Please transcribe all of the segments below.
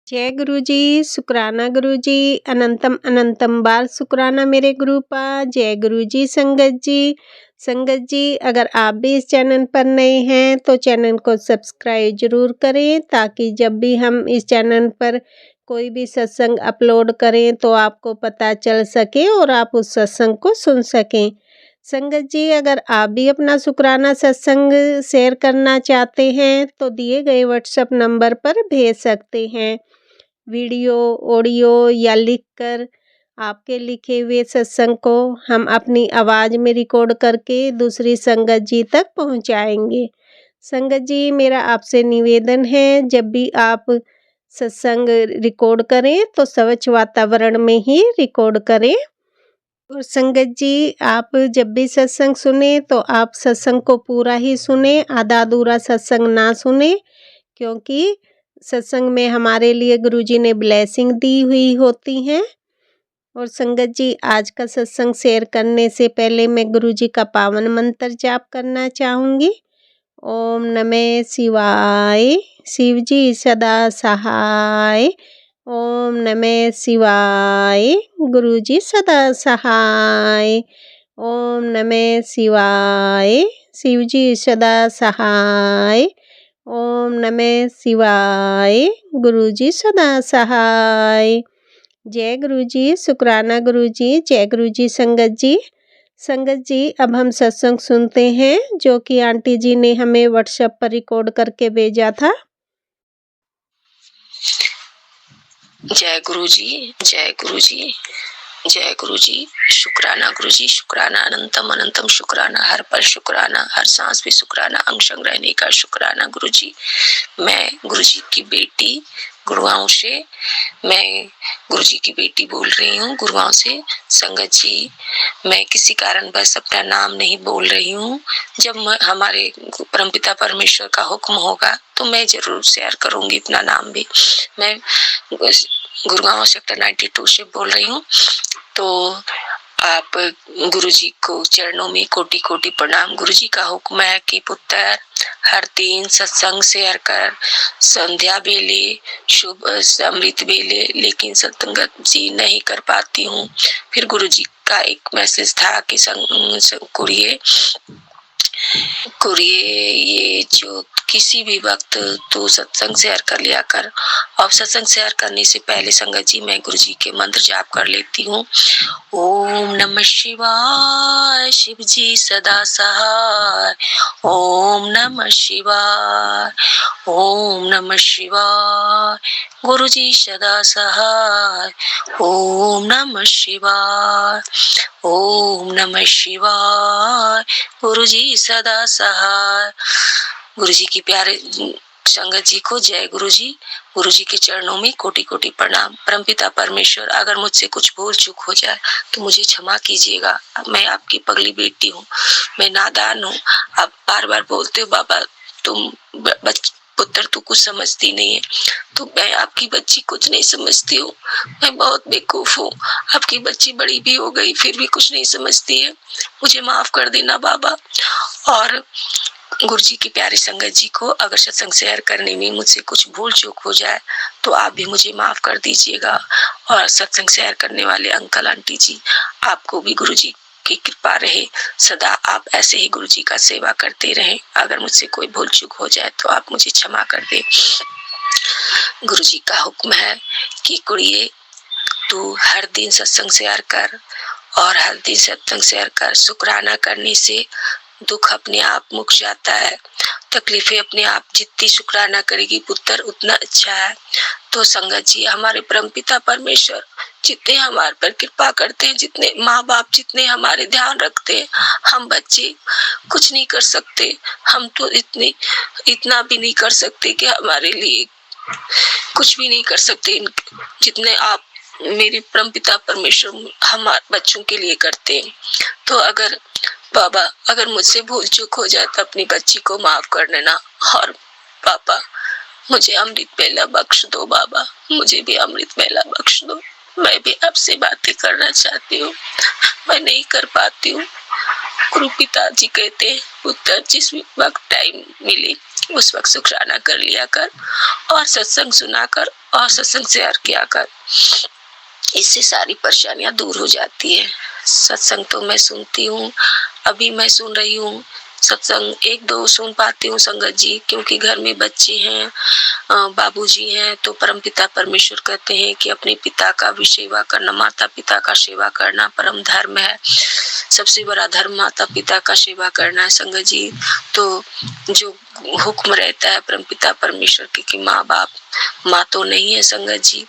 जय गुरु जी, शुक्राना गुरु जी, अनंतम अनंतम बार शुक्राना मेरे गुरुपा। जय गुरु जी। संगत जी अगर आप भी इस चैनल पर नए हैं तो चैनल को सब्सक्राइब जरूर करें, ताकि जब भी हम इस चैनल पर कोई भी सत्संग अपलोड करें तो आपको पता चल सके और आप उस सत्संग को सुन सकें। संगत जी अगर आप भी अपना शुक्राना सत्संग शेयर करना चाहते हैं तो दिए गए व्हाट्सएप नंबर पर भेज सकते हैं। वीडियो, ऑडियो या लिखकर आपके लिखे हुए सत्संग को हम अपनी आवाज़ में रिकॉर्ड करके दूसरी संगत जी तक पहुंचाएंगे। संगत जी मेरा आपसे निवेदन है, जब भी आप सत्संग रिकॉर्ड करें तो स्वच्छ वातावरण में ही रिकॉर्ड करें। और संगत जी आप जब भी सत्संग सुने तो आप सत्संग को पूरा ही सुने, आधा अधूरा सत्संग ना सुने, क्योंकि सत्संग में हमारे लिए गुरुजी ने ब्लेसिंग दी हुई होती हैं। और संगत जी आज का सत्संग शेयर करने से पहले मैं गुरुजी का पावन मंत्र जाप करना चाहूँगी। ओम नमः शिवाय, शिव जी सदा सहाय। ओम नमः शिवाय, गुरुजी सदा सहाय। ओम नमः शिवाय, शिव जी सदा सहाय। ओम नमः शिवाय, गुरुजी सदा सहाय। जय गुरुजी, शुक्राना गुरुजी। जय गुरुजी। संगत जी अब हम सत्संग सुनते हैं जो कि आंटी जी ने हमें व्हाट्सएप पर रिकॉर्ड करके भेजा था। जय गुरु जी, जय गुरु जी, जय गुरु जी। शुक्राना गुरु जी, शुक्राना अनंतम अनंतम शुक्राना, हर पल शुक्राना, हर सांस भी शुक्राना, अंग संग रहने का शुक्राना गुरु जी। मैं गुरु जी की बेटी गुरुआओं से, मैं गुरु जी की बेटी बोल रही हूँ गुरुआओं से। संगत जी मैं किसी कारणवश अपना नाम नहीं बोल रही हूँ। जब हमारे परमपिता परमेश्वर का हुक्म होगा तो मैं जरूर शेयर करूंगी अपना नाम भी। मैं गुरुगांव सेक्टर 92 से बोल रही हूँ। तो आप गुरुजी को चरणों में कोटि कोटि प्रणाम। गुरुजी का हुक्म है कि पुत्र हर दिन सत्संग शेयर कर, संध्या बेले, शुभ अमृत बेले, लेकिन सत्संगत जी नहीं कर पाती हूँ। फिर गुरुजी का एक मैसेज था कि कुरिये ये जो किसी भी वक्त तू सत्संग शेयर कर लिया कर। और सत्संग शेयर करने से पहले संगत जी मैं गुरु जी के मंत्र जाप कर लेती हूँ। ओम नमः शिवाय, शिव जी सदा सहाय। ओम नमः शिवाय, ओम नमः शिवाय, गुरु जी सदा सहाय। ओम नमः शिवाय, ओम नमः शिवाय, गुरु जी सदा सहाय। गुरु जी की प्यारे संगत जी को जय गुरु जी। गुरु जी के चरणों में कोटि कोटि प्रणाम। परमपिता परमेश्वर अगर मुझसे कुछ भूल चूक हो जाए तो मुझे क्षमा कीजिएगा। मैं आपकी पगली बेटी हूँ, मैं नादान हूँ। आप बार बार बोलते हो बाबा तुम पुत्र तू कुछ समझती नहीं है, तो मैं आपकी बच्ची कुछ नहीं समझती हूँ। मैं बहुत बेवकूफ हूँ। आपकी बच्ची बड़ी भी हो गई फिर भी कुछ नहीं समझती है। मुझे माफ कर देना बाबा। और गुरु जी की प्यारी संगत जी को अगर सत्संग शेयर करने में मुझसे कुछ भूल चूक हो जाए तो आप भी मुझे माफ कर दीजिएगा। और सत्संग शेयर करने वाले अंकल आंटी जी आपको भी गुरु जी की कृपा रहे, सदा आप ऐसे ही गुरु जी का सेवा करते रहें। अगर मुझसे कोई भूल चूक हो जाए तो आप मुझे क्षमा कर दें। गुरु जी का हुक्म है कि कुड़िए तू हर दिन सत्संग शेयर कर, और हर दिन सत्संग शेयर कर। शुक्राना करने से दुख अपने आप मुक जाता है, तकलीफें अपने आप, जितनी शुक्राना करेगी पुत्र उतना अच्छा है। तो संगत जी हमारे परमपिता परमेश्वर जितने हमारे पर कृपा करते हैं, जितने माँ बाप जितने हमारे ध्यान रखते हैं, हम बच्चे कुछ नहीं कर सकते। हम तो इतना भी नहीं कर सकते कि हमारे लिए कुछ भी नहीं कर सकते जितने आप मेरे परमपिता परमेश्वर हमारे बच्चों के लिए करते हैं। तो अगर बाबा अगर मुझसे भूल चूक हो जाए तो अपनी बच्ची को माफ कर देना। और पापा मुझे अमृत बेला बख्श दो बाबा, मुझे भी अमृत बेला बख्श दो। मैं भी आपसे बातें करना चाहती हूँ, मैं नहीं कर पाती हूँ। गुरु पिताजी कहते हैं पुत्र जिस वक्त टाइम मिले उस वक्त शुक्राना कर लिया कर और सत्संग सुना कर और सत्संग शेयर किया कर। इससे सारी परेशानियां दूर हो जाती है। सत्संग तो मैं सुनती हूँ, अभी मैं सुन रही हूँ सत्संग, एक दो सुन पाती हूँ संगत जी, क्योंकि घर में बच्चे हैं, बाबूजी हैं, तो परमपिता परमेश्वर कहते हैं कि अपने पिता का भी सेवा करना, माता पिता का सेवा करना परम धर्म है। सबसे बड़ा धर्म माता पिता का सेवा करना है संगत जी। तो जो हुक्म रहता है परमपिता परमेश्वर के कि माँ बाप, माँ तो नहीं है संगत जी,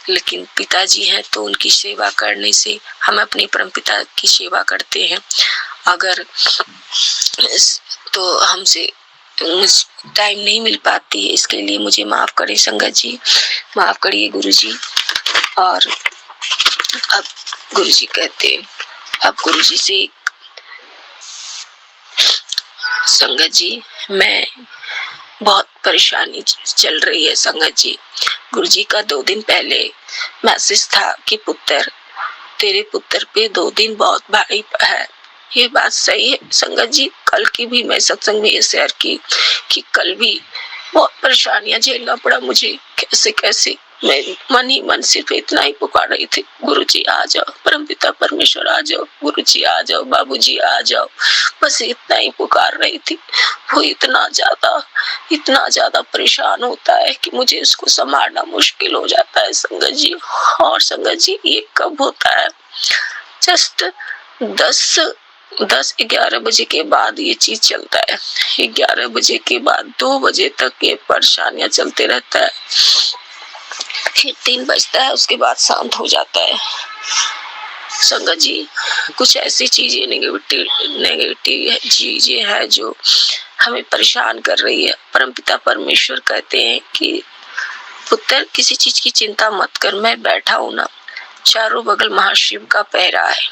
लेकिन पिताजी हैं, तो उनकी सेवा करने से हम अपने परमपिता की सेवा करते हैं। अगर तो हमसे टाइम नहीं मिल पाती है, इसके लिए मुझे माफ करें संगत जी, माफ करिए गुरु जी। और अब गुरु जी कहते, अब गुरु जी से संगत जी मैं बहुत परेशानी चल रही है संगत जी। गुरु जी का 2 दिन पहले मैसेज था कि पुत्र, तेरे पुत्र पे 2 दिन बहुत भारी है। ये बात सही है संगत जी। कल की भी मैं सत्संग में ये शेयर की कि कल भी बहुत परेशानियां झेलना पड़ा मुझे। कैसे कैसे मैं मन ही मन सिर्फ इतना ही पुकार रही थी, गुरु जी आ जाओ, परमपिता परमेश्वर आ जाओ, गुरु जी आ जाओ, बाबू जी आ जाओ, बस इतना ही पुकार रही थी। वो इतना ज्यादा परेशान होता है कि मुझे इसको संभालना मुश्किल हो जाता है संगत जी। और संगत जी ये कब होता है, जस्ट 10-11 बजे के बाद ये चीज चलता है। 11 बजे के बाद 2 बजे तक ये परेशानियां चलते रहता है, फिर 3 बजता है, उसके बाद शांत हो जाता है संगत जी। कुछ ऐसी चीजें नेगेटिव चीजें है जो हमें परेशान कर रही है। परमपिता परमेश्वर कहते हैं कि पुत्र किसी चीज की चिंता मत कर, मैं बैठा हूं ना, चारों बगल महाशिव का पहरा है।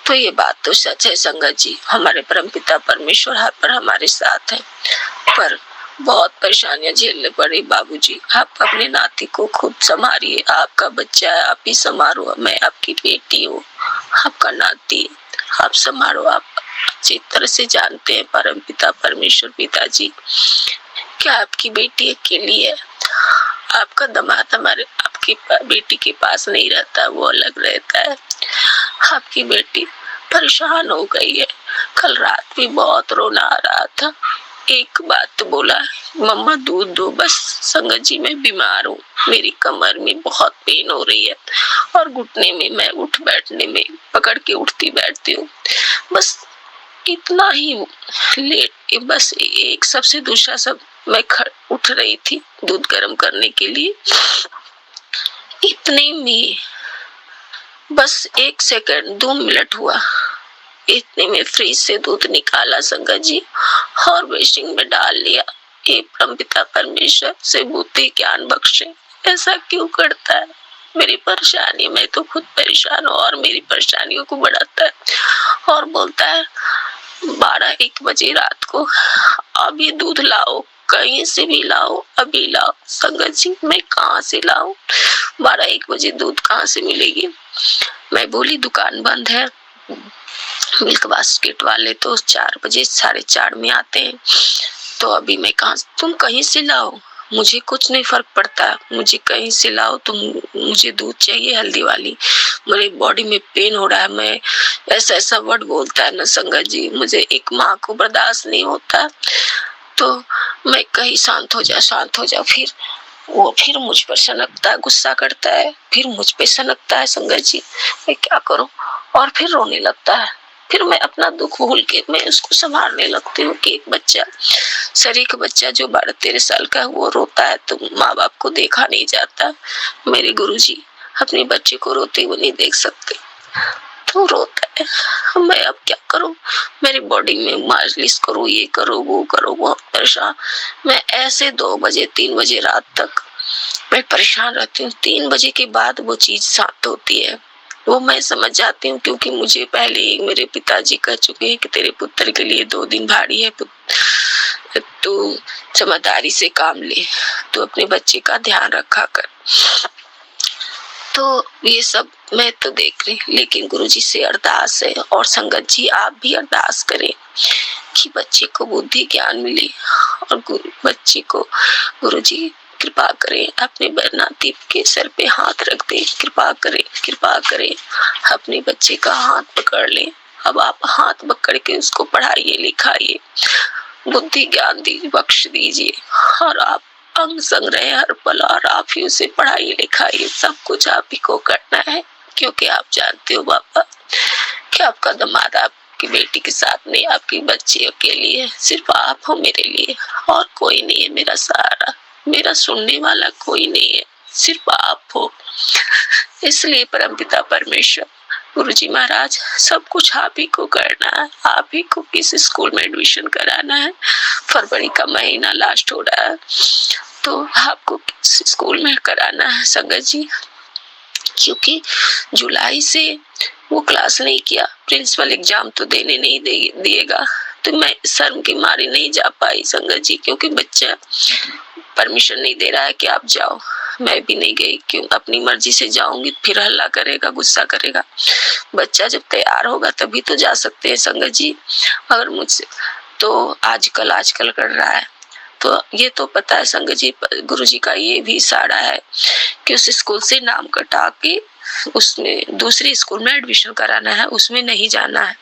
तो ये बात तो सच है संगत जी, हमारे परमपिता परमेश्वर हर पर हमारे साथ है। पर बहुत परेशानियां झेलने पड़ी बाबूजी। आप अपने नाती को खुद संभालिए, आपका बच्चा है, आप ही संभालो। मैं आपकी बेटी हूँ, आपका नाती, आप संभालो। आप अच्छी तरह से जानते हैं परमपिता परमेश्वर पिताजी क्या आपकी बेटी अकेली है, आपका दामाद आपकी बेटी के पास नहीं रहता, वो अलग रहता है। आपकी बेटी परेशान हो गई है, कल रात भी बहुत रोना आ रहा था। एक बात बोला, मम्मा दूध दो। बस संगत जी मैं बीमार हूँ, मेरी कमर में बहुत पेन हो रही है और घुटने में मैं उठ बैठने में पकड़ के उठती बैठती हूँ। बस इतना ही लेट, बस एक सबसे दूसरा सब मैं उठ रही थी दूध गर्म करने के लिए, इतने में बस 1 सेकंड 2 मिनट हुआ, इतने में फ्रिज से दूध निकाला संगत जी और बेसिन में डाल लिया। ये परमपिता परमेश्वर से बुद्धि ज्ञान बख्शे, ऐसा क्यों करता है? मेरी परेशानी, मैं तो खुद परेशान हूँ और मेरी परेशानियों को बढ़ाता है और बोलता है 12-1 बजे रात को अभी दूध लाओ, कहीं से भी लाओ, अभी लाओ। संगत जी मैं कहाँ से लाऊं? 12-1 बजे दूध कहाँ से मिलेगी? मैं बोली दुकान बंद है, मिल्क बास्केट वाले तो 4 बजे 4:30 में आते हैं, तो अभी मैं कहाँ, तुम कहीं से लाओ, मुझे कुछ नहीं फर्क पड़ता, मुझे कहीं से लाओ तुम, मुझे दूध चाहिए हल्दी वाली, मेरे बॉडी में पेन हो रहा है। मैं ऐसा वर्ड बोलता है ना संगत जी, मुझे एक माँ को बर्दाश्त नहीं होता। तो मैं कहीं शांत हो जा, फिर मुझ पर सनकता है, गुस्सा करता है, फिर मुझ पे सनकता है संगत जी, मैं क्या करूं? और फिर रोने लगता है। फिर मैं अपना दुख भूल के मैं उसको संभालने लगती हूँ कि एक बच्चा, शरीर का बच्चा जो 12-13 साल का है, वो रोता है तो माँ बाप को देखा नहीं जाता। मेरे गुरुजी अपने बच्चे को रोते हुए नहीं देख सकते, तो रोता है। मैं अब क्या करूं? मेरी बॉडी में मालिश करूं, ये करूं, वो करूं, बहुत परेशान। मैं ऐसे 2 बजे 3 बजे रात तक मैं परेशान रहती हूँ। 3 बजे के बाद वो चीज शांत होती है, वो मैं समझ जाती हूँ, क्योंकि मुझे पहले ही मेरे पिताजी कह चुके हैं कि तेरे पुत्र के लिए 2 दिन भारी है, तू समझदारी से काम ले, तू अपने बच्चे का ध्यान रखा कर। तो ये सब मैं तो देख रही, लेकिन गुरुजी से अरदास है, और संगत जी आप भी अरदास करें कि बच्चे को बुद्धि ज्ञान मिले, और बच्चे को गुरुजी कृपा करें, अपने नाती के सर पे हाथ रख दे, कृपा करें, कृपा करें, अपने बच्चे का हाथ पकड़ लें। अब आप हाथ पकड़ के उसको पढ़ाइए, लिखाइए, बुद्धि ज्ञान बख्श दीजिए, और आप अंग संग रहे हर पल, और आप ही उसे पढ़ाइए, लिखाइए, सब कुछ आप ही को करना है, क्योंकि आप जानते हो बाबा कि आपका दामाद आपकी बेटी के साथ नहीं, आपकी बच्चियों के लिए सिर्फ आप हो मेरे लिए, और कोई नहीं है मेरा सहारा, मेरा सुनने वाला कोई नहीं है, सिर्फ आप हो। इसलिए परमपिता परमेश्वर गुरुजी महाराज सब कुछ आप ही को करना है, आप ही को किस स्कूल में एडमिशन कराना है। फरवरी का महीना लास्ट हो रहा है, तो आपको किस स्कूल में कराना है संगत जी, क्योंकि जुलाई से वो क्लास नहीं किया, प्रिंसिपल एग्जाम तो देने नहीं दिएगा, तो मैं शर्म की मारी नहीं जा पाई संगत जी, क्योंकि बच्चा परमिशन नहीं दे रहा है कि आप जाओ। मैं भी नहीं गई, क्यों अपनी मर्जी से जाऊंगी फिर हल्ला करेगा, गुस्सा करेगा। बच्चा जब तैयार होगा तभी तो जा सकते हैं संगत जी, अगर मुझसे तो आजकल कर रहा है। तो ये तो पता है संगत जी, गुरुजी का ये भी इशारा है कि उस स्कूल से नाम कटा के उसमें दूसरे स्कूल में एडमिशन कराना है, उसमें नहीं जाना है,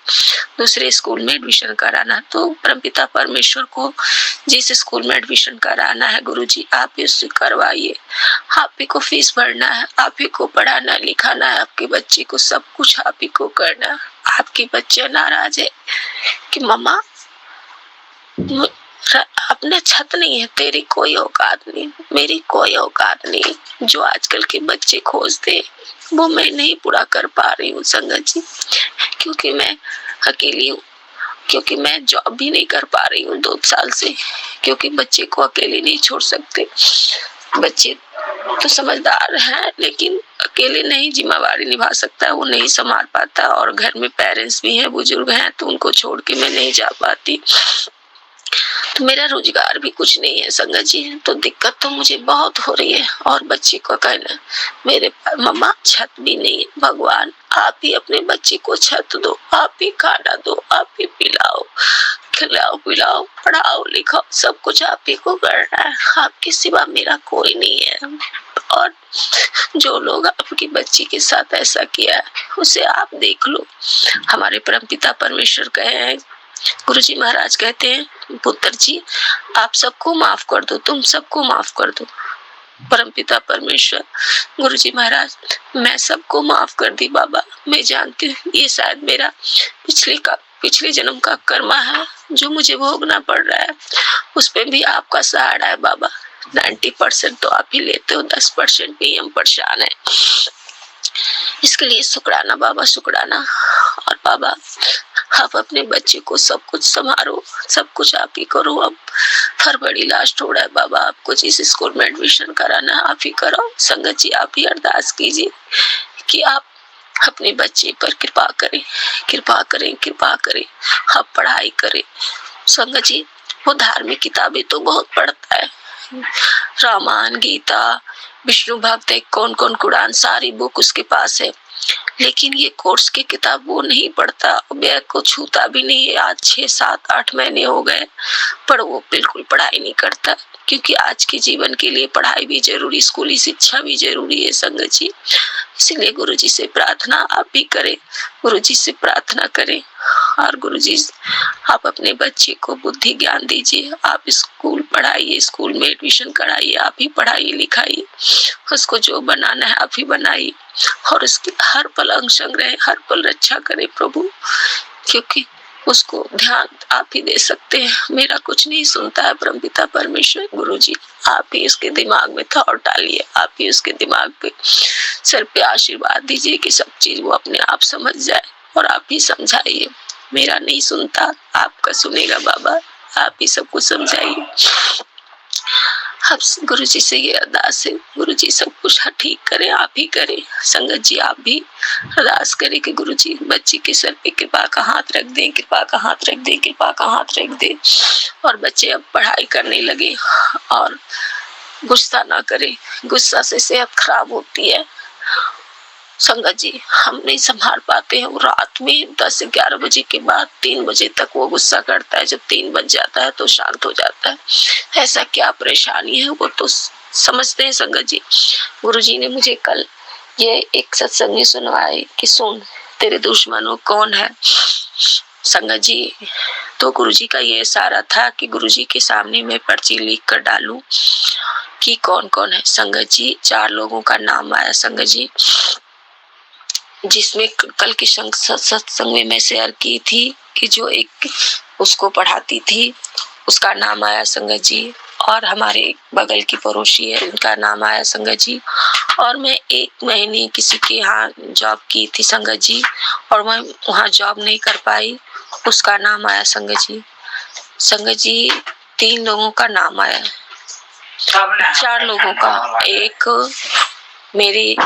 दूसरे स्कूल में एडमिशन कराना है। तो परमपिता परमेश्वर को जिस स्कूल में एडमिशन कराना है गुरुजी आप ही उससे करवाइए, आप ही को फीस भरना है, आप ही को पढ़ाना लिखाना है, आपके बच्चे को सब कुछ आप ही को करना है। आपके बच्चे नाराज है कि मम्मा अपना छत नहीं है, तेरी कोई औकात नहीं, मेरी कोई औकात नहीं, जो आजकल के बच्चे खोजते वो मैं नहीं पूरा कर पा रही हूँ संगत जी, क्योंकि मैं अकेली हूँ, क्योंकि मैं जॉब भी नहीं कर पा रही हूँ 2 साल से, क्योंकि बच्चे को अकेले नहीं छोड़ सकते। बच्चे तो समझदार हैं, लेकिन अकेले नहीं जिम्मेवारी निभा सकता, वो नहीं संभाल पाता, और घर में पेरेंट्स भी हैं, बुजुर्ग हैं, तो उनको छोड़ के मैं नहीं जा पाती। तो मेरा रोजगार भी कुछ नहीं है संगत जी, तो दिक्कत तो मुझे बहुत हो रही है। और बच्चे को कहना मेरे मम्मा छत भी नहीं है, भगवान आप ही अपने बच्चे को छत दो, आप ही खाना दो, आप ही पिलाओ, खिलाओ पिलाओ, पढ़ाओ लिखाओ, सब कुछ आप ही को करना है, आपके सिवा मेरा कोई नहीं है। और जो लोग आपकी बच्ची के साथ ऐसा किया है उसे आप देख लो। हमारे परमपिता परमेश्वर कहे हैं, गुरुजी महाराज कहते हैं पुत्र जी आप सबको माफ कर दो, तुम सबको माफ कर दो। परमपिता परमेश्वर गुरुजी महाराज मैं सबको माफ कर दी बाबा, मैं जानती हूँ ये शायद मेरा पिछले जन्म का कर्मा है जो मुझे भोगना पड़ रहा है, उस पे भी आपका सहारा है बाबा। 90% तो आप ही लेते हो, 10% भी हम परेशान है, इसके लिए शुक्राना बाबा, शुक्राना। और बाबा आप अपने बच्चे को सब कुछ संभालो, सब कुछ आप ही करो। अब फरवरी लास्ट हो रहा है बाबा, आपको जिस स्कूल में एडमिशन कराना है आप ही कराओ। संगत जी आप ही अरदास कीजिए कि आप अपने बच्चे पर कृपा करें, कृपा करें, कृपा करें, आप पढ़ाई करें। संगत जी वो धार्मिक किताबें तो बहुत पढ़ता है, रामायण, गीता, विष्णु भक्त, कौन कौन कुरान, सारी बुक उसके पास है, लेकिन ये कोर्स की किताब वो नहीं पढ़ता, बैग को छूता भी नहीं है। आज 6, 7, 8 महीने हो गए, पर वो बिल्कुल पढ़ाई नहीं करता, क्योंकि आज के जीवन के लिए पढ़ाई भी जरूरी, स्कूली शिक्षा भी जरूरी है संगत जी। इसलिए गुरुजी से प्रार्थना आप भी करें, गुरुजी से प्रार्थना करें, और गुरुजी आप अपने बच्चे को बुद्धि ज्ञान दीजिए, आप स्कूल पढ़ाइए, स्कूल में एडमिशन कराइए, आप ही पढ़ाइए लिखाइए, उसको जो बनाना है आप ही बनाइए, और उसकी हर पल अंग संग रहे, हर पल रक्षा करें प्रभु, क्योंकि उसको ध्यान आप ही दे सकते हैं। मेरा कुछ नहीं सुनता है परमपिता परमेश्वर, गुरुजी आप ही उसके दिमाग में थॉट डालिए, आप ही उसके दिमाग पे सर पे आशीर्वाद दीजिए कि सब चीज वो अपने आप समझ जाए, और आप ही समझाइए। मेरा नहीं सुनता, आपका सुनेगा बाबा, आप ही सबको समझाइए। अब गुरुजी से ये अरदास है, गुरुजी सब कुछ ठीक करें, आप ही करें। संगत जी आप भी अरदास करें कि गुरुजी बच्चे के सर पे कृपा का हाथ रख दें, कृपा का हाथ रख दें, कृपा का हाथ रख दें, और बच्चे अब पढ़ाई करने लगे और गुस्सा ना करें। गुस्सा से सेहत खराब होती है, संगत जी हम नहीं संभाल पाते हैं। वो रात में 10-11 बजे के बाद 3 बजे तक वो गुस्सा करता है, जब 3 बज जाता है तो शांत हो जाता है। ऐसा क्या परेशानी है वो तो समझते हैं संगत जी। गुरुजी ने मुझे कल ये एक सत्संग में सुनवाए कि सुन तेरे दुश्मनों कौन है संगत जी। तो गुरुजी का ये इशारा था कि गुरुजी के सामने मैं पर्ची लिख कर डालूं कि कौन कौन है। संगत जी 4 लोगों का नाम आया संगत जी, जिसमें कल के सत्संग में मैं शेयर की थी कि जो एक उसको पढ़ाती थी उसका नाम आया संगत जी, और हमारे बगल की पड़ोसी है उनका नाम आया संगत जी, और मैं 1 महीने किसी के यहाँ जॉब की थी संगत जी, और मैं वहाँ जॉब नहीं कर पाई, उसका नाम आया संगत जी। संगत जी 3 लोगों का नाम आया, 4 लोगों का। एक मेरी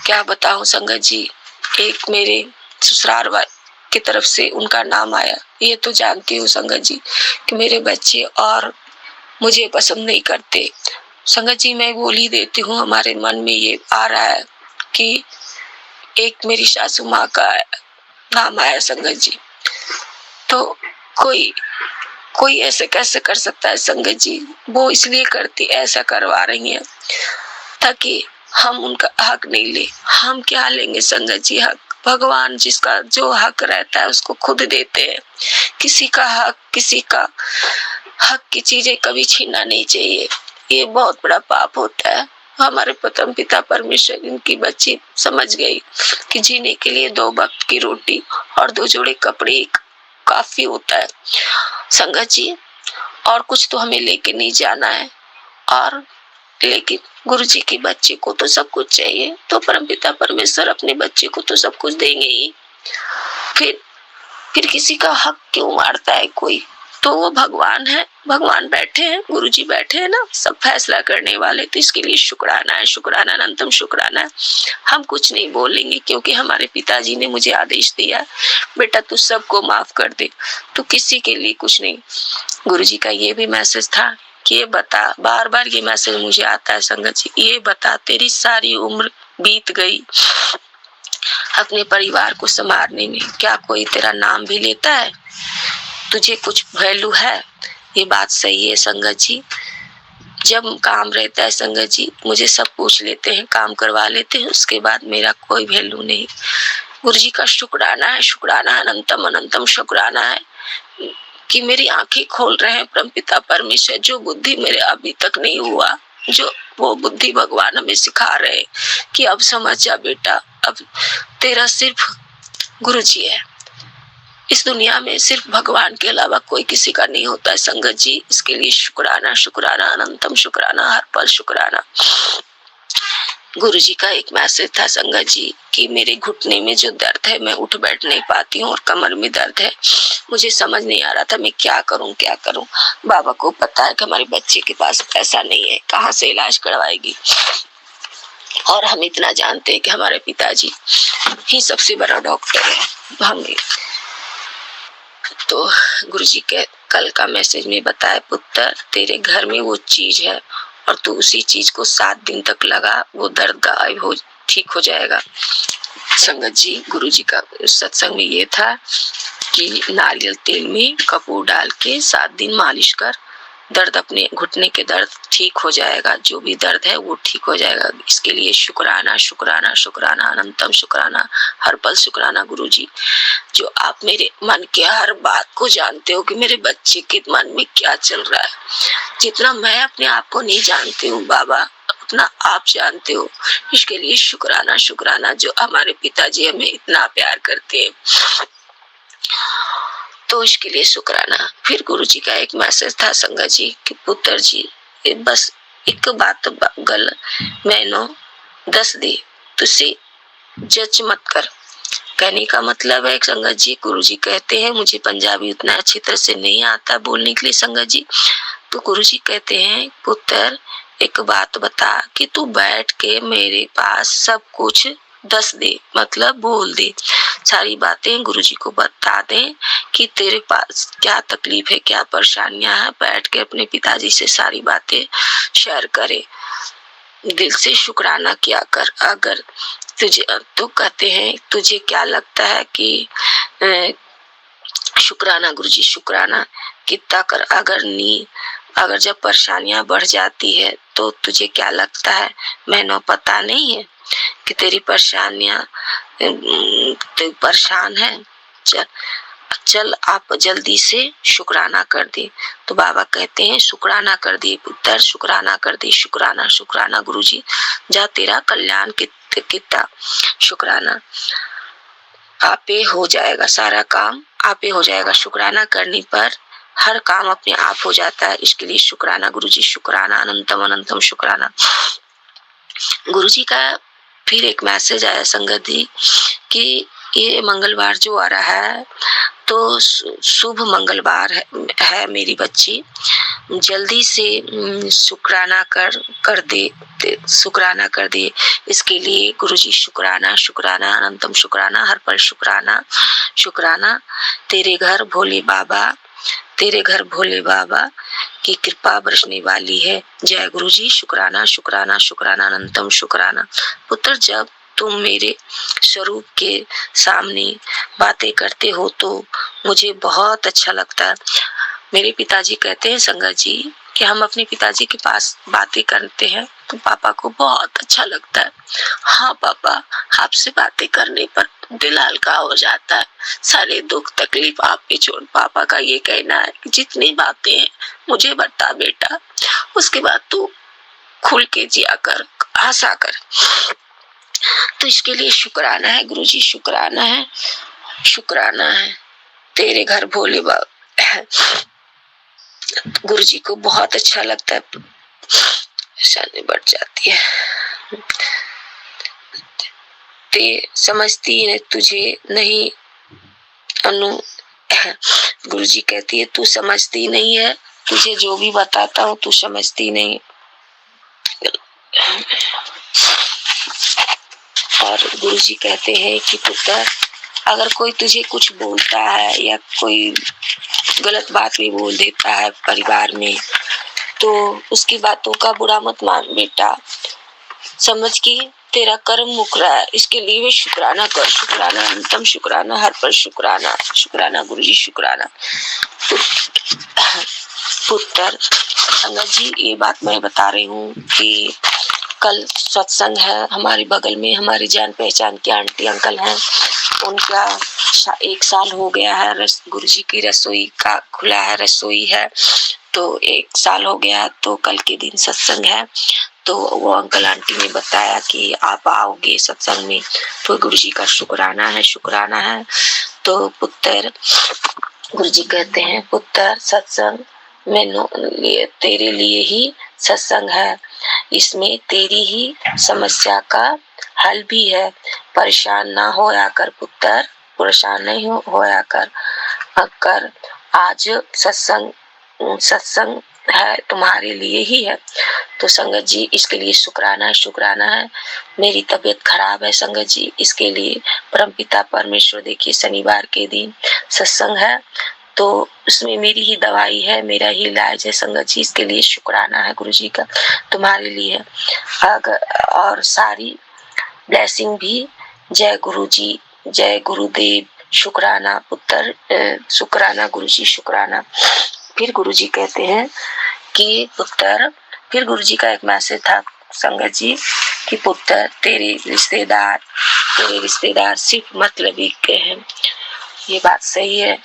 क्या बताऊं संगत जी, एक मेरे ससुराल की तरफ से उनका नाम आया। ये तो जानती हूँ संगत जी कि मेरे बच्चे और मुझे पसंद नहीं करते संगत जी। मैं बोल ही देती हूँ, हमारे मन में ये आ रहा है कि एक मेरी सासू माँ का नाम आया संगत जी। तो कोई ऐसे कैसे कर सकता है संगत जी। वो इसलिए करती, ऐसा करवा रही है ताकि हम उनका हक नहीं ले। हम क्या लेंगे संगत जी हक। भगवान जिसका जो हक रहता है उसको खुद देते हैं। किसी का हक की चीजें कभी छीनना नहीं चाहिए, ये बहुत बड़ा पाप होता है। हमारे परम पिता परमेश्वर इनकी बच्ची समझ गई कि जीने के लिए 2 वक्त की रोटी और 2 जोड़े कपड़े काफी होता है संगत जी, और कुछ तो हमें लेके नहीं जाना है। और लेकिन गुरुजी के बच्चे को तो सब कुछ चाहिए, तो परमपिता परमेश्वर अपने बच्चे को तो सब कुछ देंगे ही। फिर किसी का हक क्यों मारता है कोई। तो वो भगवान है, भगवान बैठे हैं, गुरुजी बैठे हैं ना सब फैसला करने वाले। तो इसके लिए शुक्राना है, शुक्राना अनंतम शुक्राना है। हम कुछ नहीं बोलेंगे क्योंकि हमारे पिताजी ने मुझे आदेश दिया बेटा तू सबको माफ कर दे, तो किसी के लिए कुछ नहीं। गुरुजी का ये भी मैसेज था कि ये बता, बार बार ये मैसेज मुझे आता है संगत जी, ये बता तेरी सारी उम्र बीत गई अपने परिवार को संभालने में, क्या कोई तेरा नाम भी लेता है? तुझे कुछ वैल्यू है? ये बात सही है संगत जी। जब काम रहता है संगत जी मुझे सब पूछ लेते हैं, काम करवा लेते हैं, उसके बाद मेरा कोई वैल्यू नहीं। गुरुजी का शुक्राना है, शुक्राना अनंतम अनंतम शुक्राना है कि मेरी आंखें खोल रहे हैं परमपिता परमेश्वर। जो बुद्धि मेरे अभी तक नहीं हुआ, जो वो बुद्धि भगवान हमें सिखा रहे कि अब समझ जा बेटा, अब तेरा सिर्फ गुरुजी है। इस दुनिया में सिर्फ भगवान के अलावा कोई किसी का नहीं होता है संगत जी। इसके लिए शुक्राना, शुक्राना अनंतम शुक्राना, हर पल शुक्राना। गुरुजी का एक मैसेज था संगत जी कि मेरे घुटने में जो दर्द है, मैं उठ बैठ नहीं पाती हूँ और कमर में दर्द है, मुझे समझ नहीं आ रहा था मैं क्या करूँ। बाबा को पता है कि हमारे बच्चे के पास पैसा नहीं है, कहाँ से इलाज करवाएगी, और हम इतना जानते हैं कि हमारे पिताजी ही सबसे बड़ा डॉक्टर है। हमें तो गुरुजी के कल का मैसेज में बताया पुत्र तेरे घर में वो चीज है और तू उसी चीज को 7 दिन तक लगा, वो दर्द गायब हो, ठीक हो जाएगा। संगत जी गुरुजी का सत्संग में ये था कि नारियल तेल में कपूर डाल के 7 दिन मालिश कर, दर्द अपने घुटने के दर्द ठीक हो जाएगा, जो भी दर्द है वो ठीक हो जाएगा। इसके लिए शुक्राना, शुक्राना, शुक्राना अनंतम शुक्राना, हर पल शुक्राना गुरुजी, जो आप मेरे मन के हर बात को जानते हो कि मेरे बच्चे के मन में क्या चल रहा है। जितना मैं अपने आप को नहीं जानती हूँ बाबा, उतना आप जानते हो। इसके लिए शुक्राना, शुक्राना, जो हमारे पिताजी हमें इतना प्यार करते हैं, तो इसके लिए शुक्राना। फिर गुरुजी का एक मैसेज था संगत जी कि पुत्र जी बस एक बात गल मैनो दस दे, तुसी जज मत कर। कहने का मतलब है संगत जी, गुरुजी कहते हैं, मुझे पंजाबी उतना अच्छी तरह से नहीं आता बोलने के लिए संगत जी, तो गुरुजी कहते हैं पुत्र एक बात बता कि तू बैठ के मेरे पास सब कुछ दस दे, मतलब बोल दे, सारी बातें गुरुजी को बता दें कि तेरे पास क्या तकलीफ है, क्या परेशानियां हैं, बैठ के अपने पिताजी से सारी बातें शेयर करे। दिल से शुक्राना किया कर। अगर तुझे तो कहते हैं तुझे क्या लगता है कि शुक्राना गुरुजी शुक्राना कितना कर। अगर जब परेशानियां बढ़ जाती है तो तुझे क्या लगता है मैंने पता नहीं है कि तेरी परेशानियां तू परेशान है। चल आप जल्दी से शुक्राना कर दे। तो बाबा कहते हैं शुक्राना कर दिए पुत्र, शुक्राना कर दे। शुक्राना शुक्राना गुरुजी, जा तेरा कल्याण कितना शुक्राना। आपे हो जाएगा, सारा काम आपे हो जाएगा। शुक्राना करने पर हर काम अपने आप हो जाता है। इसके लिए शुक्राना गुरुजी शुक्राना, अनंतम अनंतम शुक्राना। गुरुजी का फिर एक मैसेज आया संगत जी कि ये मंगलवार जो आ रहा है तो शुभ मंगलवार है मेरी बच्ची, जल्दी से शुक्राना कर दे। इसके लिए गुरुजी शुक्राना शुक्राना, अनंतम शुक्राना, हर पल शुक्राना शुक्राना। तेरे घर भोले बाबा की कृपा बरसने वाली है। जय गुरुजी शुक्राना शुक्राना शुक्राना, अनंतम शुक्राना। पुत्र, जब तुम मेरे स्वरूप के सामने बातें करते हो तो मुझे बहुत अच्छा लगता है। मेरे पिताजी कहते हैं संगत जी कि हम अपने पिताजी के पास बातें करते हैं तो पापा को बहुत अच्छा लगता है। हाँ पापा, आपसे बातें करने पर दिल हल्का हो जाता है, सारे दुख तकलीफ आप पे छोड़। पापा का ये कहना है कि जितनी बातें हैं मुझे बता बेटा, उसके बाद तू खुल के जिया कर, हंसा कर। तो इसके लिए शुक्राना है गुरुजी शुक्राना है, शुक्राना है। तेरे घर भोले बाबा, गुरुजी को बहुत अच्छा लगता है। शानी बढ़ जाती है। ते समझती है तुझे नहीं अनु, गुरुजी कहती है तू समझती नहीं है, तुझे जो भी बताता हूँ तू समझती नहीं। और गुरुजी कहते हैं कि पुत्र, अगर कोई तुझे कुछ बोलता है या कोई गलत बात भी बोल देता है परिवार में तो उसकी बातों का बुरा मत मान बेटा, समझ कि तेरा कर्म मुक रहा है। इसके लिए भी शुक्राना कर, शुक्राना, अंतम शुक्राना, हर पल शुक्राना शुक्राना गुरुजी शुक्राना। पुत्र संगत जी, ये बात मैं बता रही हूँ कि कल सत्संग है हमारे बगल में, हमारी जान पहचान के आंटी अंकल हैं, उनका 1 साल हो गया है। गुरुजी की रसोई का खुला है, रसोई है तो 1 साल हो गया। तो कल के दिन सत्संग है तो वो अंकल आंटी ने बताया कि आप आओगे सत्संग में, तो गुरुजी का शुक्राना है, शुक्राना है। तो पुत्र, गुरुजी कहते हैं पुत्र, सत्संग मैंने तेरे लिए ही सत्संग है, इसमें तेरी ही समस्या का हल भी है। परेशान ना होया कर पुत्र, परेशान नहीं होया कर। आज सत्संग है तुम्हारे लिए ही है। तो संगत जी, इसके लिए शुक्राना है, शुक्राना है। मेरी तबीयत खराब है संगत जी, इसके लिए परमपिता परमेश्वर देखिए शनिवार के दिन सत्संग है तो उसमें मेरी ही दवाई है, मेरा ही इलाज है संगत जी। इसके लिए शुक्राना है गुरुजी का तुम्हारे लिए। और सारी ब्लेसिंग भी जय गुरुजी, जय गुरुदेव, शुक्राना पुत्र, शुक्राना गुरुजी शुक्राना। फिर गुरुजी कहते हैं कि पुत्र, फिर गुरुजी का एक मैसेज था संगत जी कि पुत्र, तेरे रिश्तेदार सिर्फ मतलबी के हैं। ये बात सही है,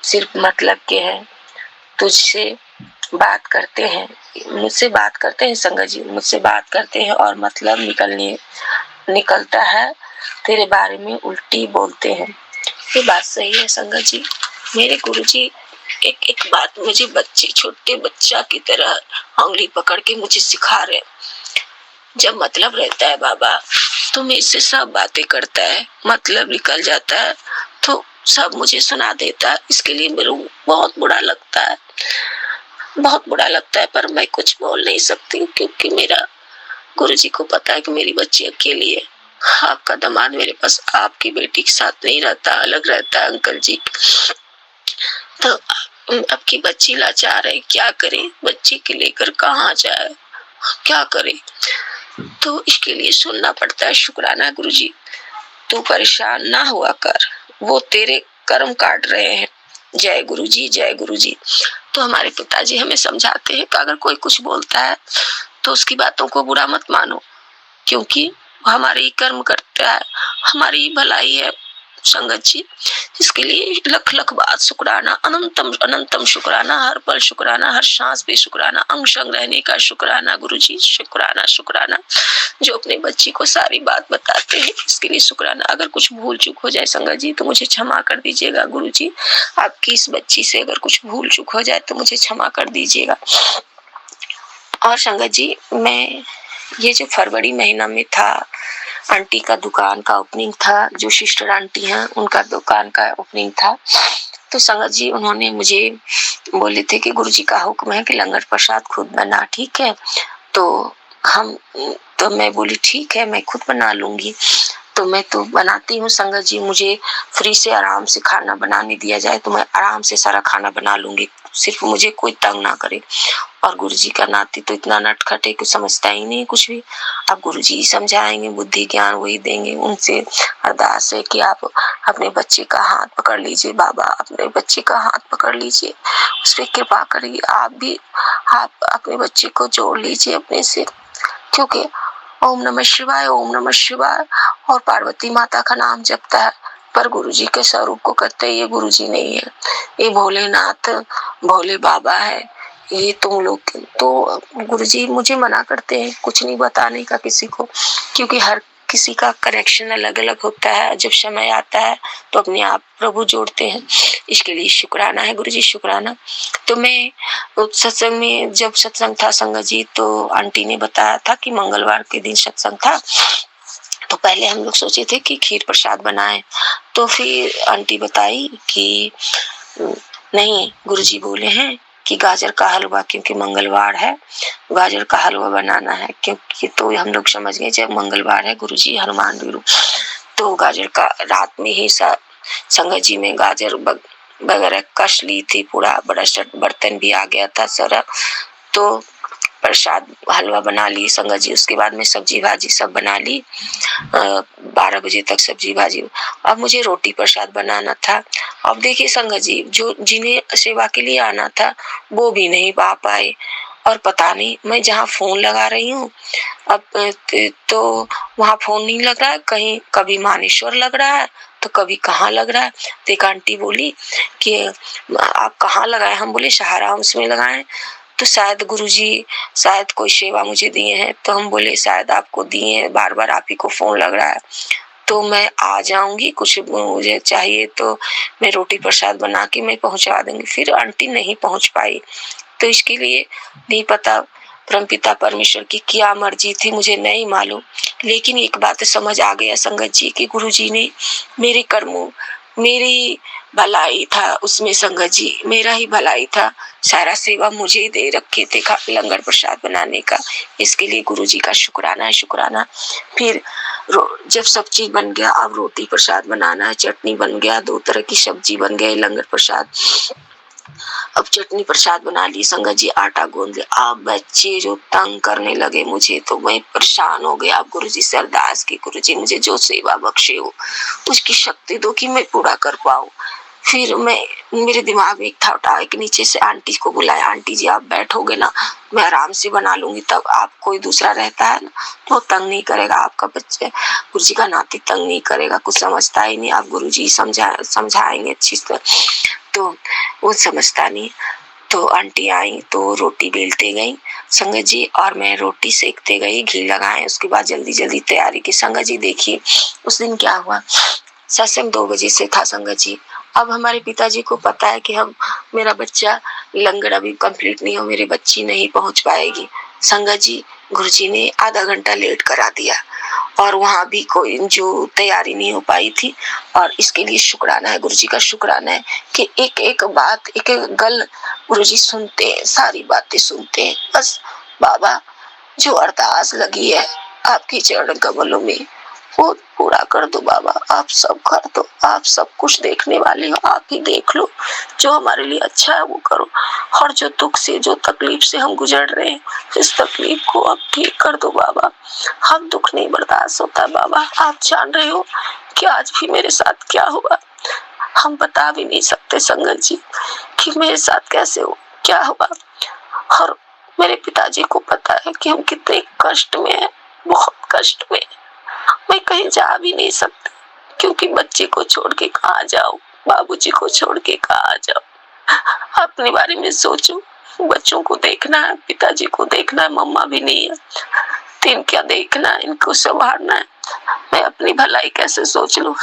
सिर्फ मतलब के हैं। तुझसे बात करते हैं, मुझसे बात करते हैं संगत जी, मुझसे बात करते हैं और मतलब निकलता है तेरे बारे में उल्टी बोलते हैं। ये बात सही है संगत जी। मेरे गुरुजी एक बात मुझे छोटे बच्चा की तरह उंगली पकड़ के मुझे सिखा रहे। जब मतलब रहता है बाबा तो मेरे से सब बातें करता है, मतलब निकल जाता है तो सब मुझे सुना देता है। इसके लिए मेरे बहुत बुरा लगता है, बहुत बुरा लगता है, पर मैं कुछ बोल नहीं सकती क्योंकि मेरा गुरुजी को पता है कि मेरी बच्ची अकेली है। आपका दामाद मेरे पास आपकी बेटी के साथ नहीं रहता, अलग रहता है अंकल जी। तो आपकी बच्ची लाचार है, क्या करे, बच्ची के लेकर कहाँ जाए, क्या करे। तो इसके लिए सुनना पड़ता है शुक्राना गुरुजी। तू परेशान ना हुआ कर, वो तेरे कर्म काट रहे हैं। जय गुरुजी, जय गुरुजी। तो हमारे पिताजी हमें समझाते हैं कि अगर कोई कुछ बोलता है तो उसकी बातों को बुरा मत मानो, क्योंकि वो हमारे ही कर्म करता है, हमारी ही भलाई है संगत जी। इसके लिए लख लख बात शुक्राना, अनंतम अनंतम शुक्राना, हर पल शुक्राना, हर सांस पे शुक्राना, अंग संग रहने का शुक्राना गुरुजी, शुक्राना शुक्राना। जो अपने बच्ची को सारी बात बताते हैं, इसके लिए शुक्राना। अगर कुछ भूल चूक हो जाए संगत जी तो मुझे क्षमा कर दीजिएगा गुरुजी। आपकी इस बच्ची से अगर कुछ भूल चूक हो जाए तो मुझे क्षमा कर दीजिएगा। और संगत जी, मैं ये जो फरवरी महीना में था, आंटी का दुकान का ओपनिंग था, जो सिस्टर आंटी हैं उनका दुकान का ओपनिंग था। तो संगत जी उन्होंने मुझे बोले थे कि गुरुजी का हुक्म है कि लंगर प्रसाद खुद बना, ठीक है? तो मैं बोली ठीक है, मैं खुद बना लूंगी। तो मैं तो बनाती हूँ संगत जी, मुझे फ्री से आराम से खाना बनाने दिया जाए तो मैं आराम से सारा खाना बना लूंगी, सिर्फ मुझे कोई तंग ना करे। और गुरुजी का नाती तो इतना नटखट है कि समझता ही नहीं कुछ भी। अब गुरुजी ही समझाएंगे, बुद्धि ज्ञान वही देंगे। उनसे अरदास है कि आप अपने बच्चे का हाथ पकड़ लीजिए बाबा, अपने बच्चे का हाथ पकड़ लीजिए, उस पर कृपा करिए। आप अपने बच्चे को जोड़ लीजिए अपने से, क्योंकि ओम नमः शिवाय, ओम नमः शिवाय और पार्वती माता का नाम जपता है, पर गुरुजी के स्वरूप को कहते हैं ये गुरुजी नहीं है, ये भोलेनाथ भोले बाबा है। ये तुम लोग तो गुरुजी मुझे मना करते हैं कुछ नहीं बताने का किसी को, क्योंकि हर किसी का कनेक्शन अलग अलग होता है। जब समय आता है तो अपने आप प्रभु जोड़ते हैं। इसके लिए शुक्राना है गुरुजी, शुक्राना। तो मैं सत्संग में जब सत्संग था संगत जी, तो आंटी ने बताया था कि मंगलवार के दिन सत्संग था। तो पहले हम लोग सोचे थे कि खीर प्रसाद बनाएं, तो फिर आंटी बताई कि नहीं, गुरुजी बोले हैं कि गाजर का हलवा, क्योंकि मंगलवार है गाजर का हलवा बनाना है। क्योंकि तो हम लोग समझ गए जब मंगलवार है गुरुजी हनुमान गुरु, तो गाजर का रात में ही संगत जी में गाजर वगैरह कस ली थी, पूरा बड़ा बर्तन भी आ गया था सारा। तो प्रसाद हलवा बना ली संगत जी। उसके बाद में सब्जी भाजी सब बना ली, 12 बजे तक सब्जी भाजी। अब मुझे रोटी प्रसाद बनाना था। अब देखिए संगत जी, जो जिन्हें सेवा के लिए आना था वो भी नहीं आ पाए, और पता नहीं मैं जहाँ फोन लगा रही हूँ अब तो वहाँ फोन नहीं लग रहा है, कहीं कभी मानेश्वर लग रहा है तो कभी कहाँ लग रहा है। तो एक आंटी बोली कि आप कहाँ लगाए? हम बोले सहारा हाउस में लगाए। तो शायद गुरुजी शायद कोई सेवा मुझे दिए हैं। तो हम बोले शायद आपको दिए हैं, बार बार आप ही को फोन लग रहा है, तो मैं आ जाऊंगी, कुछ मुझे चाहिए तो मैं रोटी प्रसाद बना के मैं पहुंचा दूंगी। फिर आंटी नहीं पहुंच पाई, तो इसके लिए नहीं पता परमपिता परमेश्वर की क्या मर्जी थी, मुझे नहीं मालूम। लेकिन एक बात समझ आ गया संगत जी कि गुरुजी ने मेरे कर्मों, मेरी भलाई था उसमें संगत जी, मेरा ही भलाई था। सारा सेवा मुझे ही दे रखे थे लंगर प्रसाद बनाने का। इसके लिए गुरुजी का शुक्राना है, शुक्राना। फिर जब सब चीज बन गया, अब रोटी प्रसाद बनाना है, चटनी बन गया, 2 तरह की सब्जी बन गई, लंगर प्रसाद। अब चटनी प्रसाद बना ली संगत जी, आटा गूंद लिया। अब बच्चे जो तंग करने लगे मुझे, तो मैं परेशान हो गया। अब गुरुजी से अरदास की, गुरुजी मुझे जो सेवा बख्शे हो उसकी शक्ति दो कि मैं पूरा कर पाऊं। फिर मेरे दिमाग में एक था उठा, एक नीचे से आंटी को बुलाया, आंटी जी आप बैठोगे ना, मैं आराम से बना लूंगी, तब आप कोई दूसरा रहता है ना तो तंग नहीं करेगा, आपका बच्चे गुरुजी का नाती तंग नहीं करेगा, कुछ समझता ही नहीं, आप गुरुजी समझाएंगे अच्छी तरह। तो वो समझता नहीं। तो आंटी आई तो रोटी बेलते गई संगत जी, और मैं रोटी सेकते गई, घी लगाए। उसके बाद जल्दी जल्दी तैयारी की संगत जी। देखिए उस दिन क्या हुआ, सत्संग 2 बजे से था संगत जी। अब हमारे पिताजी को पता है कि मेरा बच्चा लंगर अभी कंप्लीट नहीं हो, मेरी बच्ची नहीं पहुंच पाएगी। संगत जी गुरुजी ने आधा घंटा लेट करा दिया, और वहां भी कोई जो तैयारी नहीं हो पाई थी। और इसके लिए शुक्राना है गुरुजी का, शुक्राना है कि एक एक बात, एक एक गल गुरुजी सुनते हैं, सारी बातें सुनते हैं। बस बाबा जो अरदास लगी है आपके चरण कमलों में, वो पूरा कर दो बाबा, आप सब कर दो, आप सब कुछ देखने वाले हो, आप ही देख लो, जो हमारे लिए अच्छा है वो करो। और जो दुख से, जो तकलीफ से हम गुजर रहे हैं, इस तकलीफ को आप ठीक कर दो बाबा। हम दुख नहीं बर्दाश्त होता बाबा, आप जान रहे हो कि आज भी मेरे साथ क्या हुआ, हम बता भी नहीं सकते संगत जी कि मेरे साथ कैसे हो, क्या हुआ। और मेरे पिताजी को पता है कि हम कितने कष्ट में हैं, बहुत कष्ट में। मैं कहीं जा भी नहीं सकती क्योंकि बच्चे को छोड़ के कहाँ जाऊं, बाबूजी को छोड़ के कहाँ जाऊं। अपने बारे में सोचो, बच्चों को देखना है, पिताजी को देखना है, मम्मा भी नहीं है तो इनका देखना है, इनको संभालना है। मैं अपनी भलाई कैसे सोच लूं।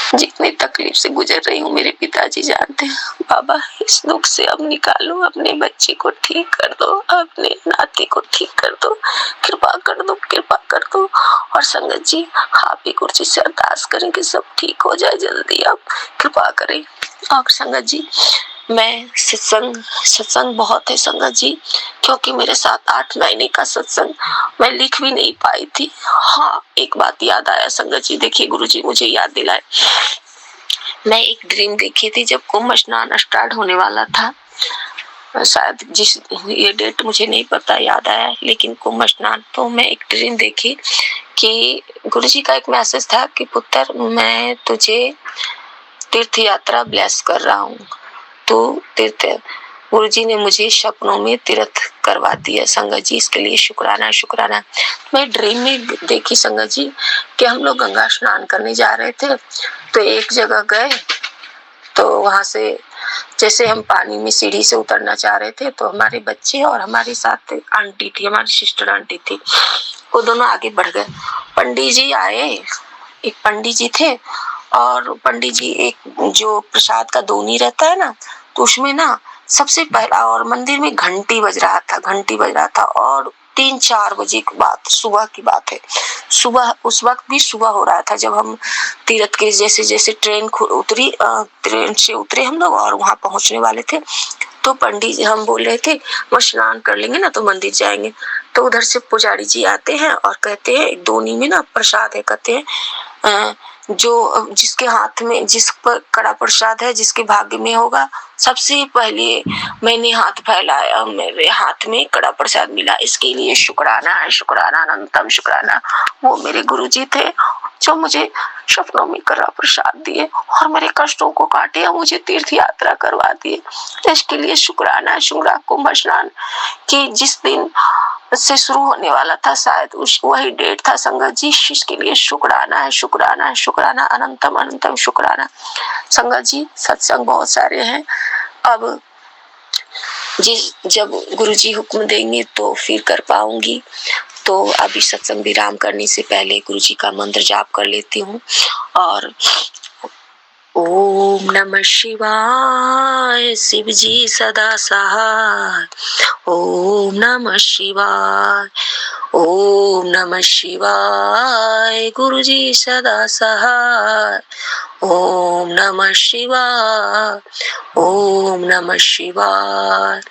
जितनी तकलीफ से गुजर रही हूँ मेरे पिताजी जानते हैं। बाबा इस दुख से अब निकालो, अपने बच्चे को ठीक कर दो, अपने नाती को ठीक कर दो, कृपा कर दो, कृपा कर दो। और संगत जी आप ही गुरु जी से अरदास करें कि सब ठीक हो जाए जल्दी, आप कृपा करें। और संगत जी मैं सत्संग बहुत है संगत जी, क्योंकि मेरे साथ 8 महीने का सत्संग मैं लिख भी नहीं पाई थी। हाँ एक बात याद आया संगत जी, देखिए गुरुजी मुझे याद दिलाए, मैं एक ड्रीम देखी थी जब कुंभ स्नान स्टार्ट होने वाला था, शायद जिस ये डेट मुझे नहीं पता, याद आया लेकिन कुंभ स्नान। तो मैं एक ड्रीम देखी कि गुरुजी का एक मैसेज था कि पुत्र मैं तुझे तीर्थ यात्रा ब्लेस कर रहा हूँ, तो तीर्थ गुरुजी ने मुझे सपनों में तीर्थ करवा दिया संगत जी, इसके लिए शुक्राना शुक्राना। मैं ड्रीम में देखी संगत जी कि हम लोग गंगा स्नान करने जा रहे थे, तो एक जगह गए तो वहां से जैसे हम पानी में सीढ़ी से उतरना चाह रहे थे तो हमारे बच्चे और हमारे साथ आंटी थी, हमारी सिस्टर आंटी थी, वो दोनों आगे बढ़ गए। पंडित जी आए, एक पंडित जी थे और पंडित जी एक जो प्रसाद का दोनी रहता है ना, तो उसमें ना सबसे पहला, और मंदिर में घंटी बज रहा था और 3-4 बजे की बात, सुबह की बात है, सुबह उस वक्त भी सुबह हो रहा था जब हम तीर्थ के जैसे ट्रेन से उतरे हम लोग और वहां पहुंचने वाले थे। तो पंडित जी हम बोल रहे थे वो स्नान कर लेंगे ना तो मंदिर जाएंगे, तो उधर से पुजारी जी आते हैं और कहते हैं दोनी में ना प्रसाद है, कहते हैं जो जिसके हाथ में जिस पर कड़ा प्रसाद है जिसके भाग्य में होगा, सबसे पहले मैंने हाथ फैलाया, मेरे हाथ में कड़ा प्रसाद मिला, इसके लिए शुक्राना है, शुक्राना अनंतम शुक्राना। वो मेरे गुरुजी थे जो मुझे सपनों में कड़ा प्रसाद दिए और मेरे कष्टों को काटे और मुझे तीर्थ यात्रा करवा दिए, इसके लिए शुक्राना है। कुंभ स्नान की जिस दिन से शुरू होने वाला था शायद वही डेट था संगत जी, इसके लिए शुक्राना है, शुक्राना है, शुक्राना अनंतम अनंतम शुक्राना। संगत जी सत्संग बहुत सारे हैं, अब जब गुरुजी हुक्म देंगे तो फिर कर पाऊंगी। तो अभी सत्संग विराम करने से पहले गुरुजी का मंत्र जाप कर लेती हूँ। और ओम नमः शिवाय, शिव जी सदा सहाय। ओम नमः शिवाय, ओम नमः शिवाय, गुरुजी सदा सहाय। ओम नमः शिवाय, ओम नमः शिवाय,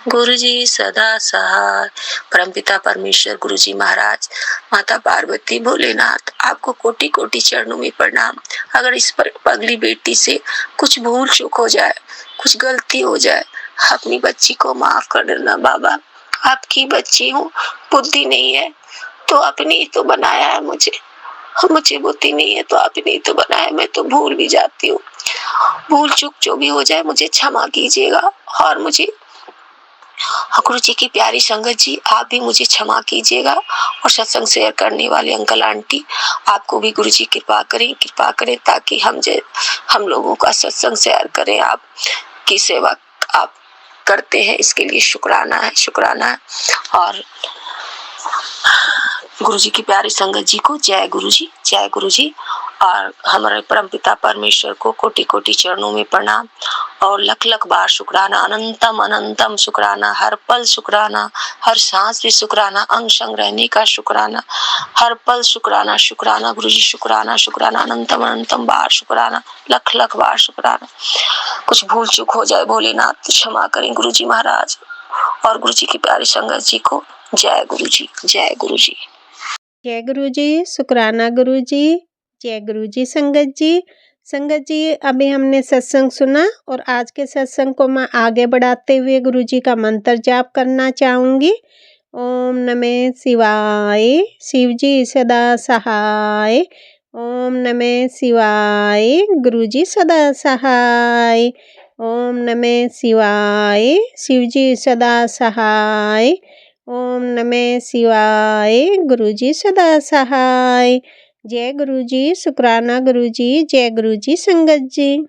गुरुजी सदा सहाय। परमपिता परमेश्वर गुरुजी महाराज, माता पार्वती, भोलेनाथ, आपको कोटि कोटि चरणों में प्रणाम। अगर इस पर पगली बेटी से कुछ भूल चूक हो जाए, कुछ गलती हो जाए, अपनी बच्ची को माफ कर देना बाबा, आपकी बच्ची हूँ, बुद्धि नहीं है तो आपने ही तो बनाया है मुझे बुद्धि नहीं है तो आपने ही तो बनाया, मैं तो भूल भी जाती हूँ। भूल चूक जो भी हो जाए मुझे क्षमा कीजिएगा। और मुझे गुरु जी की प्यारी संगत जी आप भी मुझे क्षमा कीजिएगा। और सत्संग शेयर करने वाले अंकल आंटी आपको भी गुरु जी कृपा करें ताकि हम लोगों का सत्संग शेयर करें, आप की सेवा आप करते हैं, इसके लिए शुक्राना है, शुक्राना है। और गुरु जी की प्यारी संगत जी को जय गुरु जी, जय गुरु जी। और हमारे परमपिता परमेश्वर को कोटि कोटि चरणों में प्रणाम और लख लख बार शुक्राना, अनंतम अनंतम शुक्राना, हर पल शुक्राना, हर सांस भी शुक्राना, अंग संग रहने का शुक्राना, हर पल शुक्राना, शुक्राना गुरु जी, शुक्राना शुक्राना, अनंतम अनंतम बार शुक्राना, लख लख बार शुक्राना। कुछ भूल चूक हो जाए भोलेनाथ क्षमा करें गुरु जी महाराज। और गुरु जी की प्यारी संगत जी को जय गुरु जी, जय गुरु जी। जय गुरु जी, शुक्राना गुरु जी, जय गुरु जी संगत जी। संगत जी, अभी हमने सत्संग सुना और आज के सत्संग को मैं आगे बढ़ाते हुए गुरु जी का मंत्र जाप करना चाहूँगी। ओम नमः शिवाय, शिव जी सदा सहाय। ओम नमः शिवाय, गुरु जी सदा सहाय। ओम नमः शिवाय, शिव जी सदा सहाय। ओम नमः शिवाय, गुरु जी सदा सहाय। जय गुरु जी, शुक्राना गुरु जी, जय गुरु जी संगत जी।